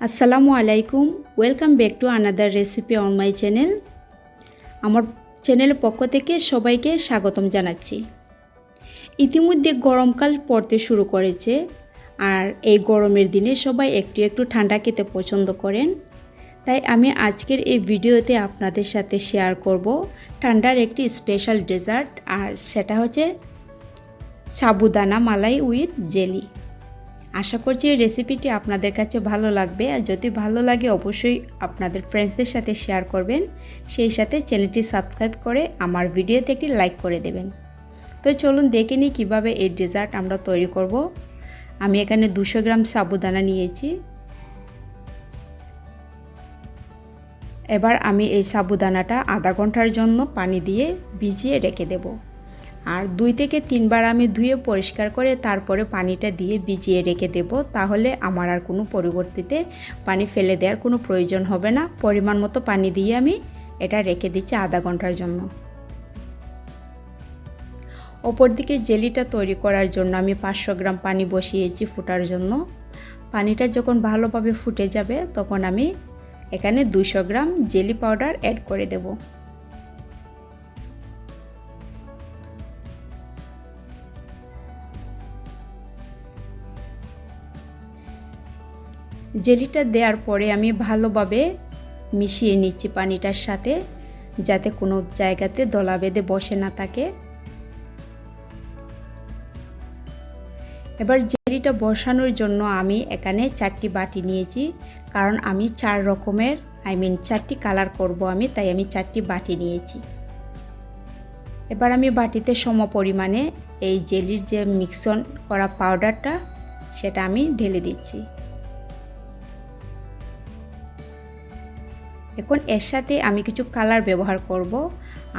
আসসালামু আলাইকুম, welcome back to another recipe on my channel. আমার চ্যানেলের পক্ষ থেকে সবাইকে স্বাগতম জানাচ্ছি। ইতিমধ্যে গরমকাল পড়তে শুরু করেছে, আর এই গরমের দিনে সবাই একটু একটু ঠান্ডা খেতে পছন্দ করেন। তাই আমি আজকের এই ভিডিওতে আপনাদের সাথে শেয়ার করব ঠান্ডার একটি স্পেশাল ডেজার্ট, আর সেটা হচ্ছে সাবুদানা মালাই উইথ জেলি। আশা করছি এই রেসিপিটি আপনাদের কাছে ভালো লাগবে, আর যদি ভালো লাগে অবশ্যই আপনাদের ফ্রেন্ডসদের সাথে শেয়ার করবেন, সেই সাথে চ্যানেলটি সাবস্ক্রাইব করে আমার ভিডিওতে একটি লাইক করে দেবেন। তো চলুন দেখে নিই কীভাবে এই ডেজার্ট আমরা তৈরি করব। আমি এখানে 200 গ্রাম সাবুদানা নিয়েছি। এবার আমি এই সাবুদানাটা আধা ঘন্টার জন্য পানি দিয়ে ভিজিয়ে রেখে দেব, আর 2 থেকে 3 বার আমি ধুয়ে পরিষ্কার করে তারপরে পানিটা দিয়ে ভিজিয়ে রেখে দেব। তাহলে আমার আর কোনো পরবর্তীতে পানি ফেলে দেওয়ার কোনো প্রয়োজন হবে না। পরিমাণ মতো পানি দিয়ে আমি এটা রেখে দিচ্ছি আধা ঘন্টার জন্য। ওপর দিকে জেলিটা তৈরি করার জন্য আমি 500 গ্রাম পানি বসিয়েছি ফোটার জন্য। পানিটা যখন ভালোভাবে ফুটে যাবে তখন আমি এখানে 200 গ্রাম জেলি পাউডার অ্যাড করে দেব। জেলিটা দেওয়ার পরে আমি ভালোভাবে মিশিয়ে নিচ্ছি পানিটার সাথে, যাতে কোনো জায়গাতে দলা বেঁধে বসে না থাকে। এবার জেলিটা বসানোর জন্য আমি এখানে 4টি বাটি নিয়েছি, কারণ আমি 4 রকমের 4টি কালার করব আমি, তাই আমি 4টি বাটি নিয়েছি। এবার আমি বাটিতে সম পরিমাণে এই জেলির যে মিক্সন করা পাউডারটা সেটা আমি ঢেলে দিচ্ছি। এখন এর সাথে আমি কিছু কালার ব্যবহার করব,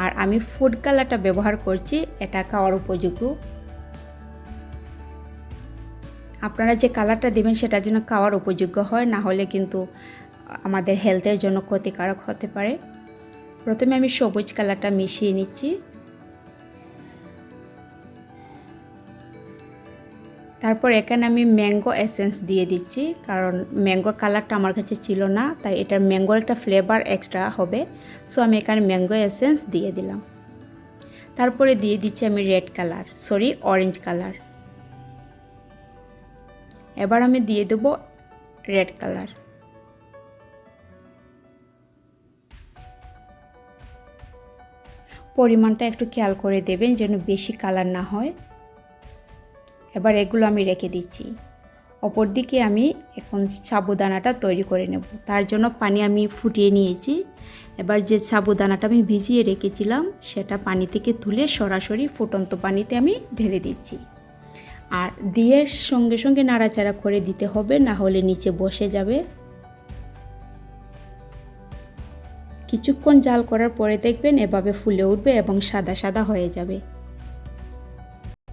আর আমি ফুড কালারটা ব্যবহার করছি, এটা খাওয়ার উপযোগ্য। আপনারা যে কালারটা দেবেন সেটা যেন খাওয়ার উপযোগ্য হয়, না হলে কিন্তু আমাদের হেলথের জন্য ক্ষতিকারক হতে পারে। প্রথমে আমি সবুজ কালারটা মিশিয়ে নিচ্ছি, তারপর এখানে আমি ম্যাঙ্গো এসেন্স দিয়ে দিচ্ছি, কারণ ম্যাঙ্গোর কালারটা আমার কাছে ছিল না, তাই এটার ম্যাঙ্গোর একটা ফ্লেভার এক্সট্রা হবে। সো আমি এখানে ম্যাঙ্গো এসেন্স দিয়ে দিলাম। তারপরে দিয়ে দিচ্ছি আমি অরেঞ্জ কালার। এবার আমি দিয়ে দেব রেড কালার। পরিমাণটা একটু খেয়াল করে দেবেন যেন বেশি কালার না হয়। এবার এগুলো আমি রেখে দিচ্ছি। অপর দিকে আমি এখন সাবুদানাটা তৈরি করে নেব। তার জন্য পানি আমি ফুটিয়ে নিয়েছি। এবার যে সাবুদানাটা আমি ভিজিয়ে রেখেছিলাম সেটা পানি থেকে তুলে সরাসরি ফুটন্ত পানিতে আমি ঢেলে দিচ্ছি, আর দিয়ে সঙ্গে সঙ্গে নাড়াচাড়া করে দিতে হবে, না হলে নিচে বসে যাবে। কিছুক্ষণ জাল করার পরে দেখবেন এভাবে ফুলে উঠবে এবং সাদা সাদা হয়ে যাবে।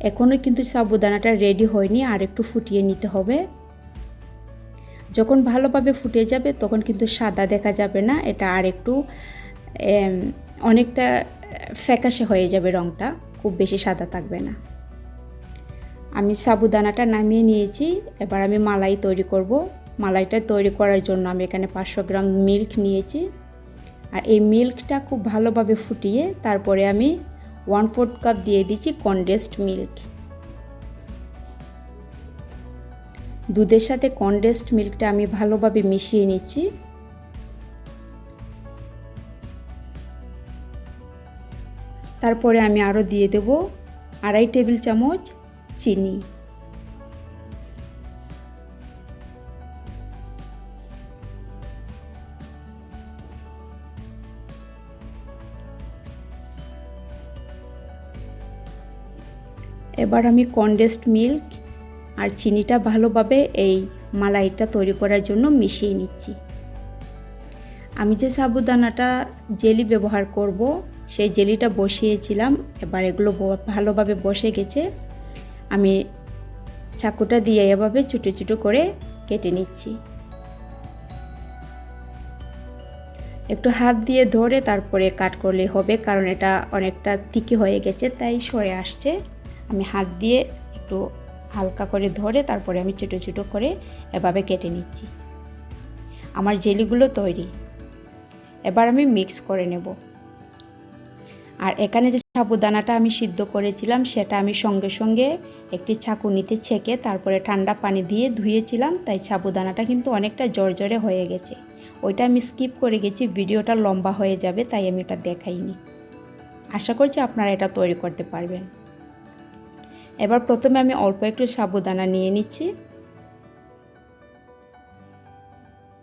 এখনও কিন্তু সাবুদানাটা রেডি হয়নি, আর একটু ফুটিয়ে নিতে হবে। যখন ভালোভাবে ফুটে যাবে তখন কিন্তু সাদা দেখা যাবে না, এটা আর একটু অনেকটা ফ্যাকাশে হয়ে যাবে, রঙটা খুব বেশি সাদা থাকবে না। আমি সাবুদানাটা নামিয়ে নিয়েছি। এবার আমি মালাই তৈরি করব। মালাইটা তৈরি করার জন্য আমি এখানে 500 গ্রাম মিল্ক নিয়েছি, আর এই মিল্কটা খুব ভালোভাবে ফুটিয়ে তারপরে আমি 1/4 কাপ দিয়ে দিচ্ছি কনডেন্সড মিল্ক। দুধের সাথে কনডেন্সড মিল্কটা আমি ভালোভাবে মিশিয়ে নিচ্ছি। তারপরে আমি আরও দিয়ে দেব 2.5 টেবিল চামচ চিনি। এবার আমি কনডেন্সড মিল্ক আর চিনিটা ভালোভাবে এই মালাইটা তৈরি করার জন্য মিশিয়ে নিচ্ছি। আমি যে সাবুদানাটা জেলি ব্যবহার করব সেই জেলিটা বসিয়েছিলাম, এবার এগুলো ভালোভাবে বসে গেছে। আমি চাকুটা দিয়ে এভাবে ছোটো ছোটো করে কেটে নিচ্ছি। একটু হাত দিয়ে ধরে তারপরে কাট করলেই হবে, কারণ এটা অনেকটা তিকি হয়ে গেছে তাই সরে আসছে। আমি হাত দিয়ে একটু হালকা করে ধরে তারপরে আমি ছোটো ছোটো করে এভাবে কেটে নিচ্ছি। আমার জেলিগুলো তৈরি। এবার আমি মিক্স করে নেব। আর এখানে যে সাবুদানাটা আমি সিদ্ধ করেছিলাম সেটা আমি সঙ্গে সঙ্গে একটি ছাঁকুনিতে ছেঁকে তারপরে ঠান্ডা পানি দিয়ে ধুয়েছিলাম, তাই সাবুদানাটা কিন্তু অনেকটা জর্জরে হয়ে গেছে। ওইটা আমি স্কিপ করে গেছি, ভিডিওটা লম্বা হয়ে যাবে তাই আমি এটা দেখাইনি। আশা করছি আপনারা এটা তৈরি করতে পারবেন। এবার প্রথমে আমি অল্প একটু সাবুদানা নিয়ে নিচ্ছি,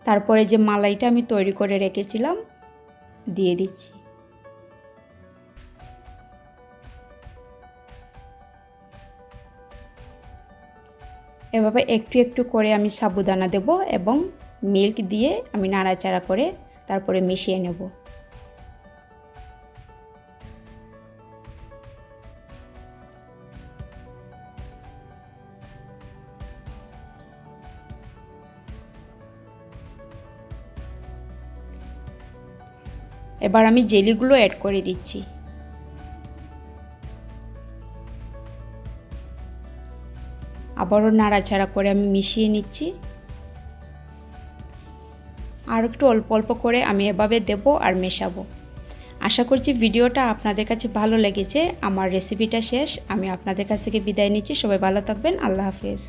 তারপরে যে মালাইটা আমি তৈরি করে রেখেছিলাম দিয়ে দিচ্ছি। এভাবে একটু একটু করে আমি সাবুদানা দেব এবং মিল্ক দিয়ে আমি নাড়াচাড়া করে তারপরে মিশিয়ে নেব। এবার আমি জেলিগুলো অ্যাড করে দিচ্ছি। আবারও নাড়াচাড়া করে আমি মিশিয়ে নিচ্ছি। আর একটু অল্প অল্প করে আমি এভাবে দেব আর মেশাবো। আশা করছি ভিডিওটা আপনাদের কাছে ভালো লেগেছে। আমার রেসিপিটা শেষ, আমি আপনাদের কাছ থেকে বিদায় নিচ্ছি। সবাই ভালো থাকবেন। আল্লাহ হাফেজ।